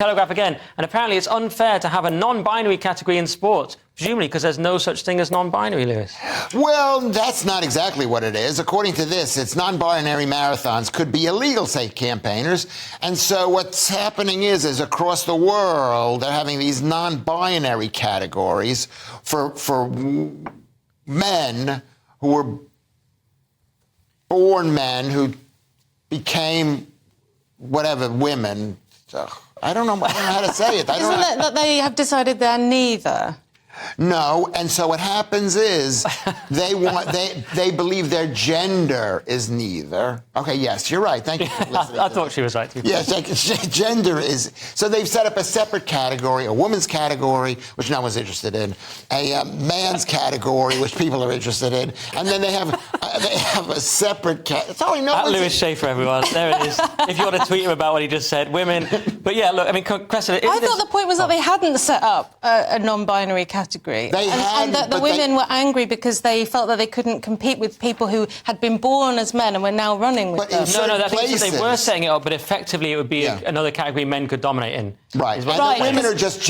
Telegraph again, and apparently it's unfair to have a non-binary category in sports, presumably because there's no such thing as non-binary, Lewis. Well, that's not exactly what it is. According to this, it's non-binary marathons could be illegal, say campaigners. And so what's happening is across the world, they're having these non-binary categories for men who were born men who became whatever women. I don't know how to say it. Isn't it that they have decided they're neither? No, and so what happens is they believe their gender is neither. Okay, yes, you're right. Thank you for listening. I thought she was right. Yes, gender is. So they've set up a separate category, a woman's category, which no one's interested in, a man's category, which people are interested in, and then they have a separate category. Lewis Schaefer, everyone. There it is. If you want to tweet him about what he just said, women. But yeah, look, I mean, Cressida, I thought the point was that they hadn't set up a non-binary category. And that the women were angry because they felt that they couldn't compete with people who had been born as men and were now running with them. No, I think they were setting it up, but effectively it would be another category men could dominate in. Right. Right. Women are just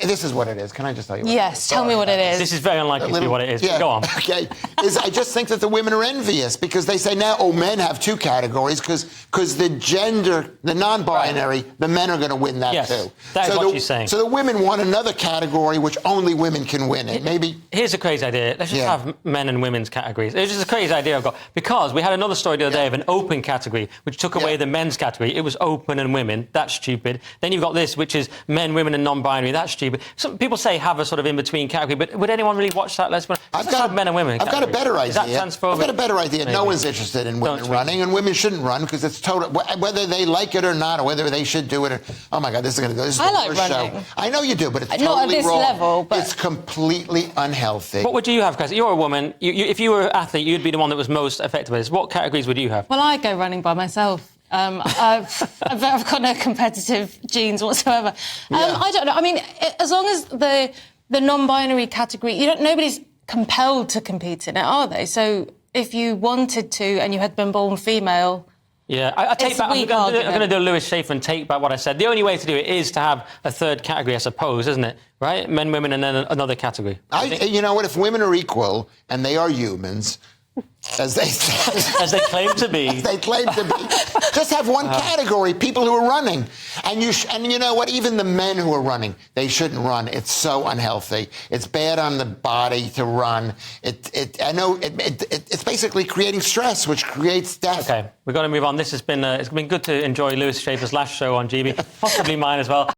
this is what it is. Can I just tell you what Yes, it is? tell me what it is. This is very unlikely to be what it is. Yeah. Go on. Okay. I just think that the women are envious because they say now, men have two categories because the gender, the non-binary, the men are going to win that too. That's what she's saying. So the women want another category which only women can win it. Maybe. Here's a crazy idea. Let's just have men and women's categories. It's just a crazy idea I've got. Because we had another story the other day of an open category, which took away the men's category. It was open and women. That's stupid. Then you've got this, which is men, women and non-binary. That's stupid. Some people say have a sort of in-between category, but would anyone really watch that? I've got men and women. I've got a better idea. Is that transphobic? I've got a better idea. Maybe. No one's interested in women running, and women shouldn't run because it's total. Whether they like it or not, or whether they should do it. Or, oh my God, this is going to go. This is I the like worst running. show. I know you do, but it's totally not at this wrong. level. But it's completely unhealthy. What would you have, Chris? You're a woman. If you were an athlete, you'd be the one that was most affected by this. What categories would you have? Well, I go running by myself. I've got no competitive genes whatsoever. I don't know. I mean, as long as the non-binary category, nobody's compelled to compete in it, are they? So if you wanted to and you had been born female. Yeah, I take back. I'm going to do Lewis Schaefer and take back what I said. The only way to do it is to have a third category, I suppose, isn't it? Right? Men, women, and then another category. You know what? If women are equal and they are humans, as they claim to be. As they claim to be. Just have one category, people who are running. And you know what? Even the men who are running, they shouldn't run. It's so unhealthy. It's bad on the body to run. It's basically creating stress, which creates death. Okay, we've got to move on. This has been it's been good to enjoy Lewis Schaefer's last show on GB, possibly mine as well.